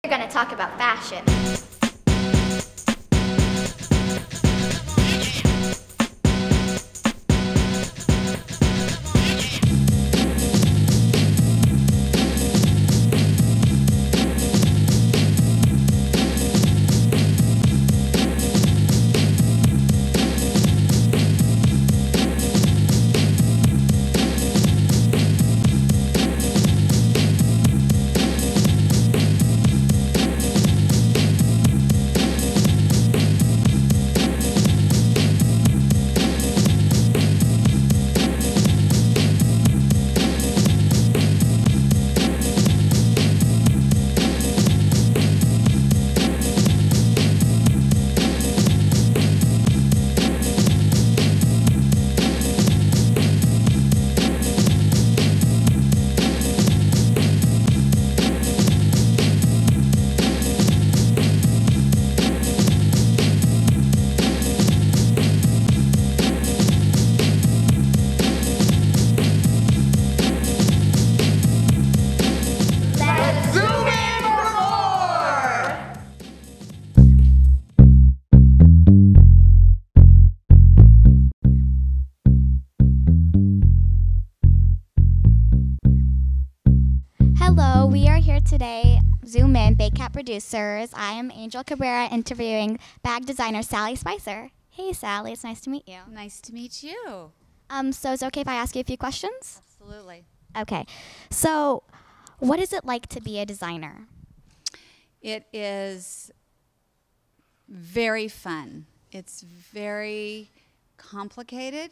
We're going to talk about fashion. Hello, we are here today, Zoom in, BAYCAT producers. I am Angel Cabrera interviewing bag designer Sally Spicer. Hey Sally, it's nice to meet you. Nice to meet you. So is it okay if I ask you a few questions? Absolutely. Okay, so what is it like to be a designer? It is very fun. It's very complicated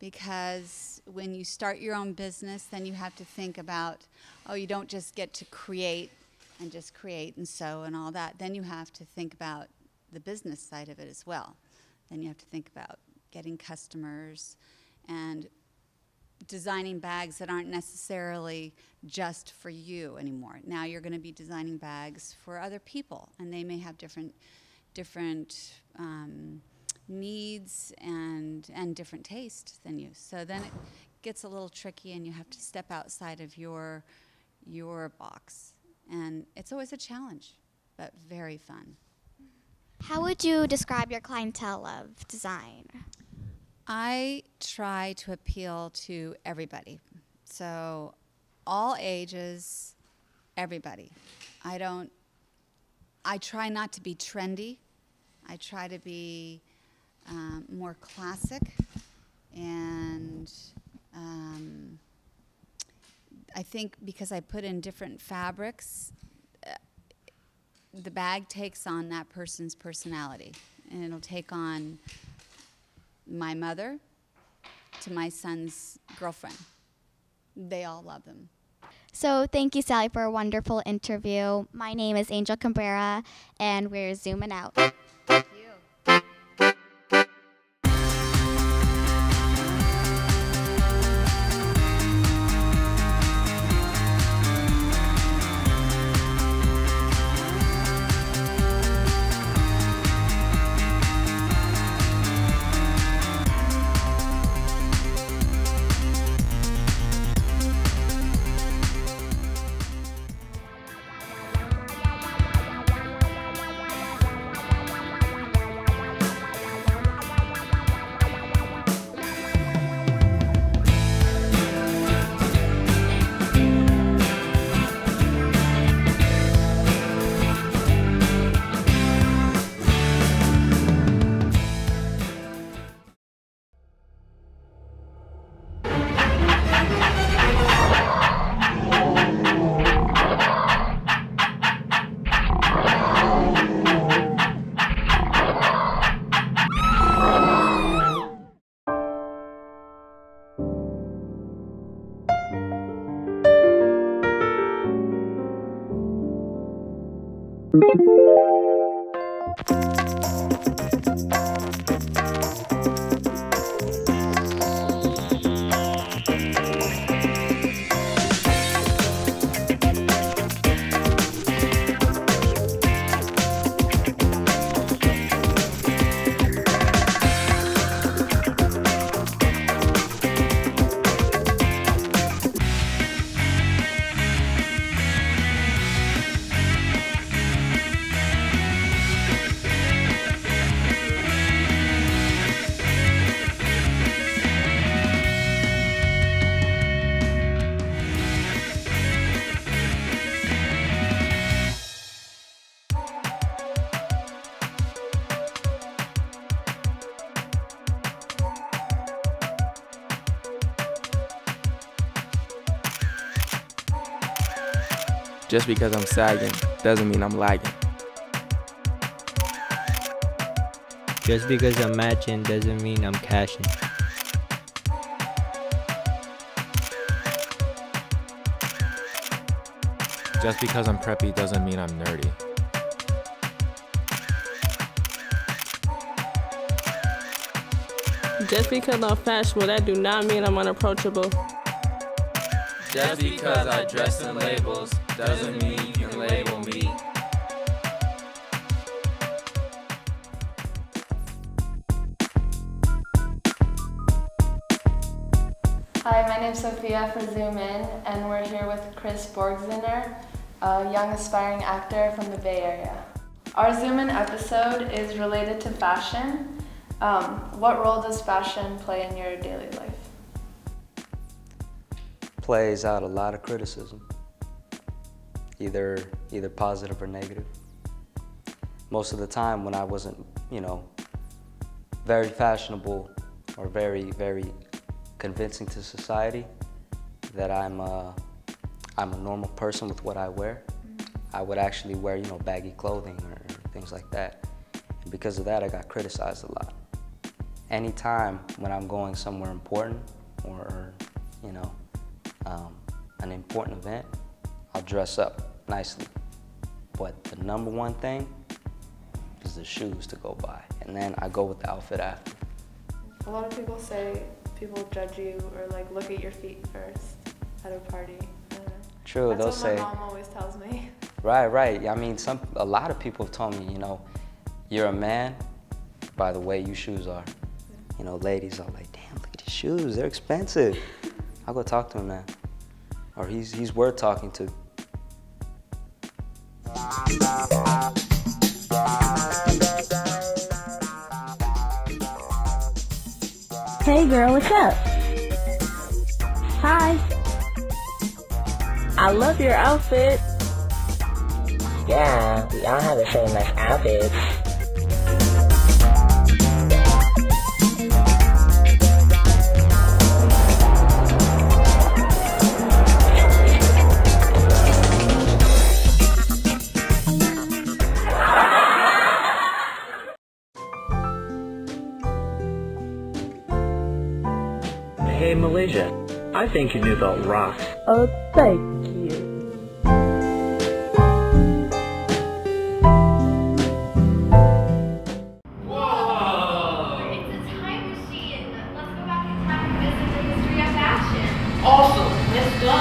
because when you start your own business, then you have to think about, oh, you don't just get to create and sew and all that. Then you have to think about the business side of it as well. Then you have to think about getting customers and designing bags that aren't necessarily just for you anymore. Now you're going to be designing bags for other people, and they may have different needs and different taste than you. So then it gets a little tricky, and you have to step outside of your box. And it's always a challenge, but very fun. How would you describe your clientele of design? I try to appeal to everybody. So all ages, everybody. I try not to be trendy. I try to be more classic, and I think because I put in different fabrics, the bag takes on that person's personality, and it'll take on my mother to my son's girlfriend. They all love them. So thank you, Sally, for a wonderful interview. My name is Angel Cabrera, and we're zooming out. Thank you. Just because I'm sagging doesn't mean I'm lagging. Just because I'm matching doesn't mean I'm cashing. Just because I'm preppy doesn't mean I'm nerdy. Just because I'm fashionable, that do not mean I'm unapproachable. Just because I dress in labels doesn't mean you can label me. Hi, my name is Sophia for Zoom In, and we're here with Chris Borgzinner, a young aspiring actor from the Bay Area. Our Zoom In episode is related to fashion. What role does fashion play in your daily life? Plays out a lot of criticism, either positive or negative. Most of the time when I wasn't, very fashionable or very convincing to society that I'm a normal person with what I wear, I would actually wear, baggy clothing or things like that. And because of that, I got criticized a lot. Anytime when I'm going somewhere important or, an important event, I'll dress up nicely. But the number one thing is the shoes to go by. And then I go with the outfit after. A lot of people say people judge you or look at your feet first at a party. I don't know. True, That's they'll what say. My mom always tells me. Right. I mean, a lot of people have told me, you're a man by the way your shoes are. Ladies are like, damn, look at his shoes, they're expensive. I'll go talk to him now. Or he's worth talking to. Hey girl, what's up? Hi. I love your outfit. Yeah, we all have the same nice outfits. Hey Malaysia, I think your new belt rocks. Oh, thank you. Whoa! It's a time machine. Let's go back in time and visit the history of fashion. Awesome, let's go.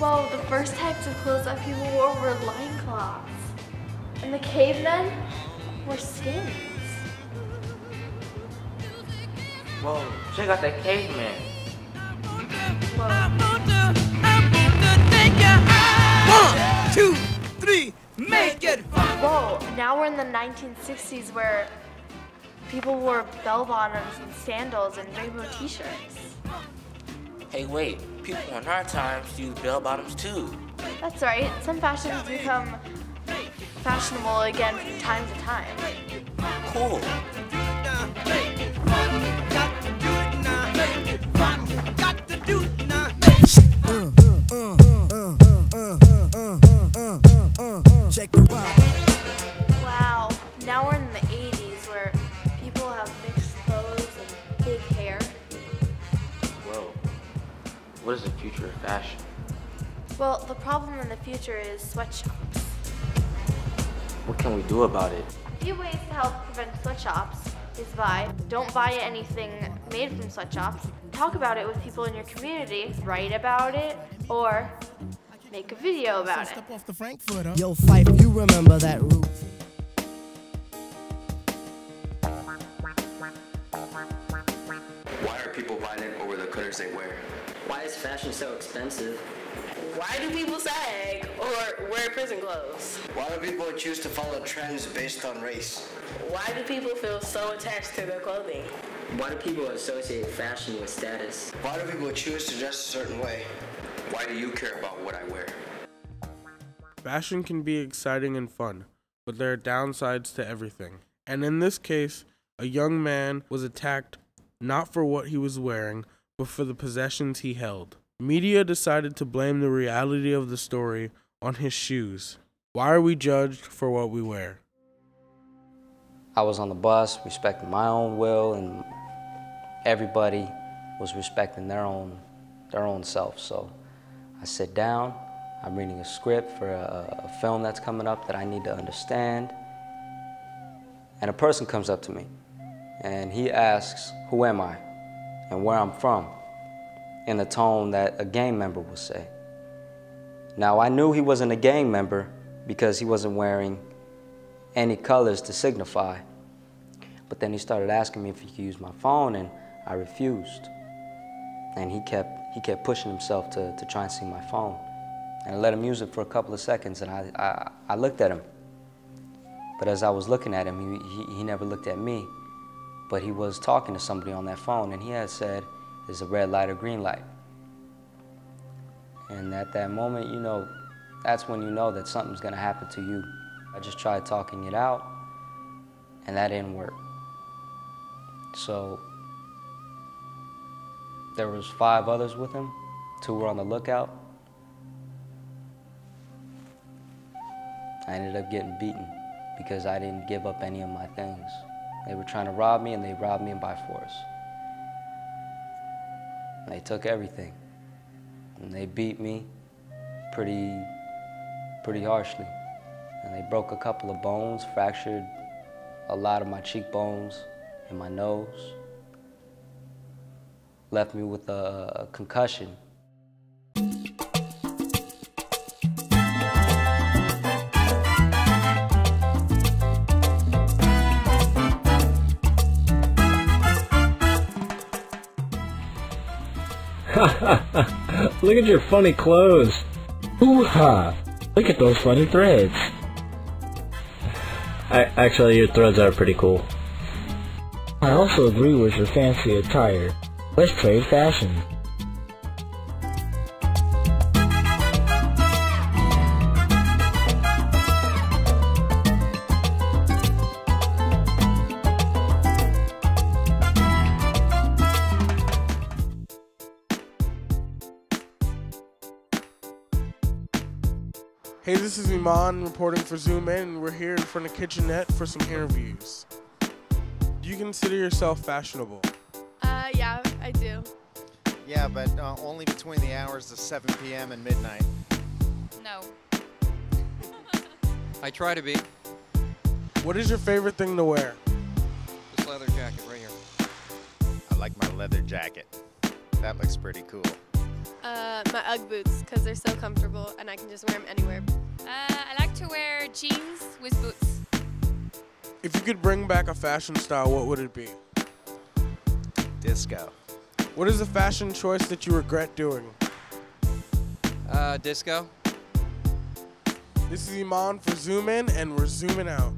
Whoa, the first types of clothes that people wore were loincloths. And the cavemen were skins. Whoa, check out that caveman. One, two, three, make it! Whoa, now we're in the 1960s where people wore bell-bottoms and sandals and rainbow t-shirts. Hey wait, people in our times use bell-bottoms too. That's right, some fashions become fashionable again from time to time. Cool. Wow, now we're in the 80s where people have mixed clothes and big hair. Whoa, what is the future of fashion? Well, the problem in the future is sweatshops. What can we do about it? A few ways to help prevent sweatshops is don't buy anything made from sweatshops, talk about it with people in your community, write about it, or make a video about it. Yo, Fife, you remember that route. Why are people violent over the colors they wear? Why is fashion so expensive? Why do people sag or wear prison clothes? Why do people choose to follow trends based on race? Why do people feel so attached to their clothing? Why do people associate fashion with status? Why do people choose to dress a certain way? Why do you care about what I wear? Fashion can be exciting and fun, but there are downsides to everything. And in this case, a young man was attacked not for what he was wearing, but for the possessions he held. Media decided to blame the reality of the story on his shoes. Why are we judged for what we wear? I was on the bus respecting my own will, and everybody was respecting their own self. So I sit down, I'm reading a script for a film that's coming up that I need to understand, and a person comes up to me, and he asks, who am I and where I'm from, in the tone that a gang member would say. Now, I knew he wasn't a gang member because he wasn't wearing any colors to signify. But then he started asking me if he could use my phone, and I refused. And he kept pushing himself to try and see my phone. And I let him use it for a couple of seconds, and I looked at him. But as I was looking at him, he never looked at me. But he was talking to somebody on that phone, and he had said, "Is a red light or green light?" And at that moment, you know, that's when you know that something's gonna happen to you. I just tried talking it out, and that didn't work. So there was 5 others with him. 2 were on the lookout. I ended up getting beaten because I didn't give up any of my things. They were trying to rob me, and they robbed me by force. They took everything, and they beat me pretty harshly. And they broke a couple of bones, fractured a lot of my cheekbones and my nose, left me with a concussion. Look at your funny clothes. Hoo-ha! Look at those funny threads. Actually, your threads are pretty cool. I also agree with your fancy attire. Let's trade fashion. Hey, this is Iman reporting for Zoom In, and we're here in front of Kitchenette for some interviews. Do you consider yourself fashionable? Yeah, I do. Yeah, but only between the hours of 7 p.m. and midnight. No. I try to be. What is your favorite thing to wear? This leather jacket right here. I like my leather jacket. That looks pretty cool. My Ugg boots, because they're so comfortable and I can just wear them anywhere. I like to wear jeans with boots. If you could bring back a fashion style, what would it be? Disco. What is a fashion choice that you regret doing? Disco. This is Iman for Zoom In, and we're zooming out.